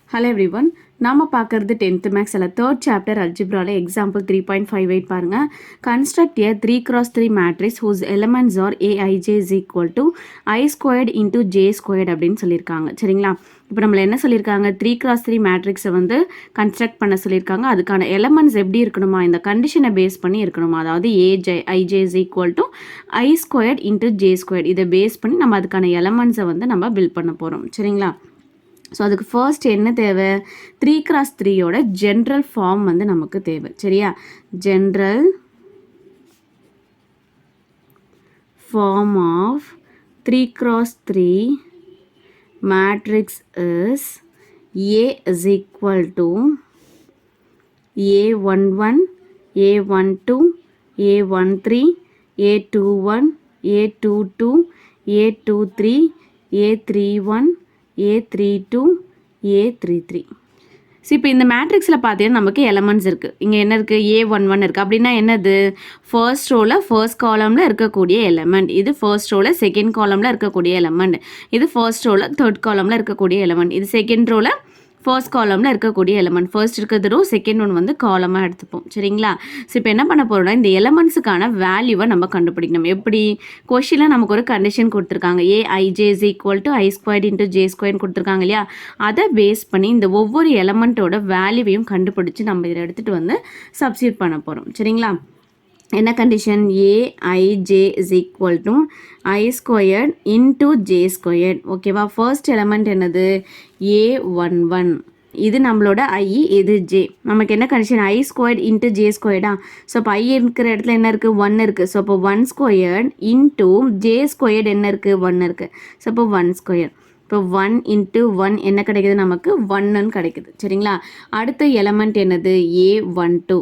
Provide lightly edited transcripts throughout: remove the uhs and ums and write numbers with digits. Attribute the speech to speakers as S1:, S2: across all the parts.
S1: Hello everyone. நாம பார்க்கிறது 10th maths அல்ல 3rd chapter algebraல example 3.58 பாருங்க. Construct a 3x3 matrix whose elements are aij is equal to I squared into j squared அப்படின்னு சொல்லியிருக்காங்க. சரிங்களா? இப்போ நம்மள என்ன சொல்லியிருக்காங்க 3x3 மேட்ரிக்ஸை வந்து கன்ஸ்ட்ரக்ட் பண்ண சொல்லியிருக்காங்க. அதுக்கான எலமெண்ட்ஸ் எப்படி இருக்கணுமா இந்த கண்டிஷனை பேஸ் பண்ணி இருக்கணுமா அதாவது ஐj is equal to I squared into j squared இதை பேஸ் பண்ணி நம்ம அதுக்கான எலமெண்ட்ஸை வந்து நம்ம பில்ட் பண்ண போகிறோம். சரிங்களா? ஸோ அதுக்கு ஃபர்ஸ்ட் என்ன தேவை 3x3யோட ஜென்ரல் ஃபார்ம் வந்து நமக்கு தேவை சரியா general form of 3x3 matrix is A is equal to A11 A12 A13 A21 A22 A23 A31 A32 A33 so இப்போ இந்த மேட்ரிக்ஸில் பார்த்தீங்கன்னா நமக்கு எலமெண்ட்ஸ் இருக்குது இங்கே என்ன இருக்குது A11 இருக்குது அப்படின்னா என்னது ஃபர்ஸ்ட் ரோவில் ஃபர்ஸ்ட் காலமில் இருக்கக்கூடிய எலமெண்ட் இது ஃபர்ஸ்ட் ரோவில் செகண்ட் காலமில் இருக்கக்கூடிய எலமெண்ட் இது ஃபர்ஸ்ட் ரோவில் தேர்ட் காலமில் இருக்கக்கூடிய எலமெண்ட் இது செகண்ட் ரோவில் ஃபர்ஸ்ட் காலமில் இருக்கக்கூடிய எலமெண்ட் ஃபர்ஸ்ட் இருக்கிறது ரோ செகண்ட் ஒன் வந்து காலமாக எடுத்துப்போம் சரிங்களா ஸோ இப்போ என்ன பண்ண போகிறோம்னா இந்த எலமெண்ட்ஸுக்கான வேல்யூவை நம்ம கண்டுபிடிக்கணும் எப்படி கொஷினில் நமக்கு ஒரு கண்டிஷன் கொடுத்துருக்காங்க aij is equal to I squared into j squared கொடுத்துருக்காங்க இல்லையா அதை பேஸ் பண்ணி இந்த ஒவ்வொரு எலமெண்ட்டோட வேல்யூவையும் கண்டுபிடிச்சி நம்ம இதை எடுத்துகிட்டு வந்து சப்ஸ்டியூட் பண்ண போகிறோம் சரிங்களா என்ன condition aij is equal to I squared into j squared ஓகேவா ஃபர்ஸ்ட் எலமெண்ட் என்னது A11 இது நம்மளோட I இது j நமக்கு என்ன condition I squared into j squaredா ஸோ இப்போ I இருக்கிற இடத்துல என்ன இருக்குது 1 இருக்குது ஸோ இப்போ 1 squared into j squared என்ன இருக்குது 1 இருக்குது ஸோ இப்போ 1 squared இப்போ 1 into 1 என்ன கிடைக்குது நமக்கு 1ன்னு கிடைக்குது சரிங்களா அடுத்த எலமெண்ட் என்னது A12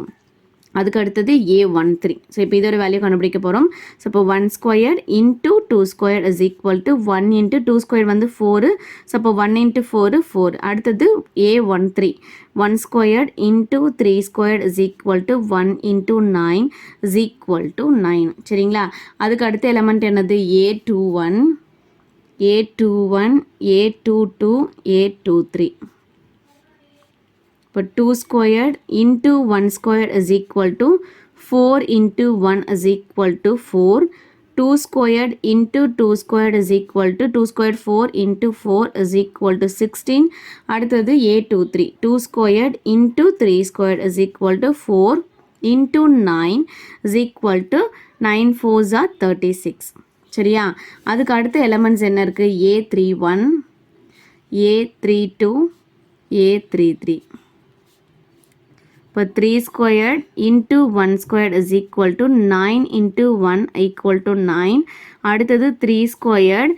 S1: அதுக்கு அடுத்தது A13 ஸோ இப்போ இதோட வேல்யூ கண்டுபிடிக்க போகிறோம் ஸோ இப்போ 1 square into 2 square is equal to 1 into 2 square வந்து 4 ஸோ இப்போ 1 இன்ட்டு 4 4 அடுத்தது A13 1 square into 3 square is equal to 1 into 9 is equal to 9 சரிங்களா அதுக்கு அடுத்த எலமெண்ட் என்னது A21 A21 A22 A23 இப்போ 2 squared into 1 squared is equal to 4 into 1 is equal to 4 2 squared into 2 squared is equal to 2 squared 4 into 4 is equal to 16 அடுத்தது A23 2 squared into 3 squared is equal to 4 into 9 is equal to 9 4s are 36 சரியா அதுக்கு அடுத்த elements என்ன இருக்குது A31 A32 A33 இப்போ 3 squared into 1 squared is equal to 9 into 1 equal to 9 அடுத்தது 3 squared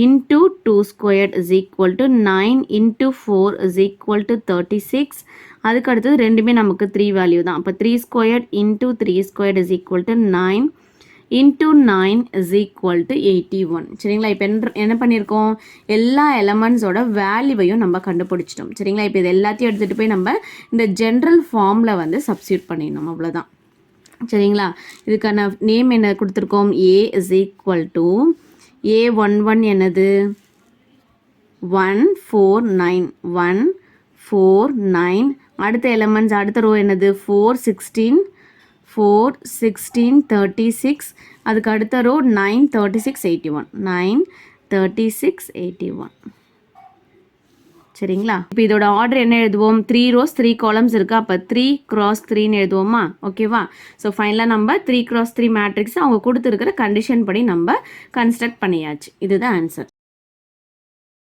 S1: into 2 squared is equal to 9 into 4 is equal to 36 அதுக்கு அடுத்தது ரெண்டுமே நமக்கு 3 வேல்யூ தான் அப்போ 3 squared into 3 squared is equal to 9 into 9 is equal to 81 சரிங்களா இப்போ என்ன பண்ணியிருக்கோம் எல்லா எலமெண்ட்ஸோட வேல்யூவையும் நம்ம கண்டுபிடிச்சிட்டோம் சரிங்களா இப்போ இது எல்லாத்தையும் எடுத்துகிட்டு போய் நம்ம இந்த ஜென்ரல் ஃபார்மில் வந்து சப்ஸ்டியூட் பண்ணிடணும் அவ்வளோதான் சரிங்களா இதுக்கான நேம் என்ன கொடுத்துருக்கோம் A is equal to A11 என்னது 149 149 அடுத்த எலமெண்ட்ஸ் அடுத்த ரோ என்னது 416 4 16 36 அதுக்கு அடுத்த ரோ 9 36 81 9 36 81 சரிங்களா இப்போ இதோட ஆர்டர் என்ன எழுதுவோம் 3 rows 3 columns இருக்குது அப்போ 3 cross 3ன்னு எழுதுவோமா ஓகேவா ஸோ ஃபைனலாக நம்ம 3 cross 3 மேட்ரிக்ஸ் அவங்க கொடுத்துருக்கிற கண்டிஷன் படி நம்ம கன்ஸ்ட்ரக்ட் பண்ணியாச்சு இதுதான் ஆன்சர்